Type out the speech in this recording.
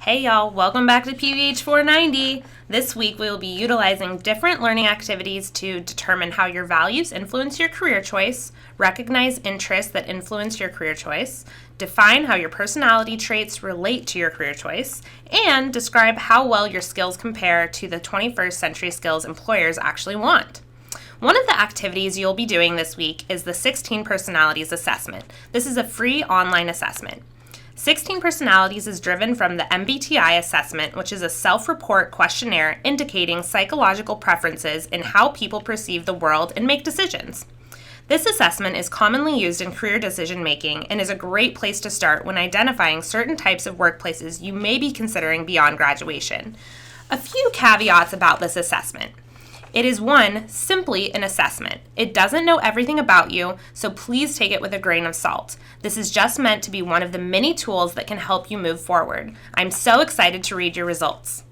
Hey y'all, welcome back to PVH 490. This week we will be utilizing different learning activities to determine how your values influence your career choice, recognize interests that influence your career choice, define how your personality traits relate to your career choice, and describe how well your skills compare to the 21st century skills employers actually want. One of the activities you'll be doing this week is the 16 Personalities Assessment. This is a free online assessment. 16 Personalities is driven from the MBTI assessment, which is a self-report questionnaire indicating psychological preferences in how people perceive the world and make decisions. This assessment is commonly used in career decision-making and is a great place to start when identifying certain types of workplaces you may be considering beyond graduation. A few caveats about this assessment. It is simply an assessment. It doesn't know everything about you, so please take it with a grain of salt. This is just meant to be one of the many tools that can help you move forward. I'm so excited to read your results.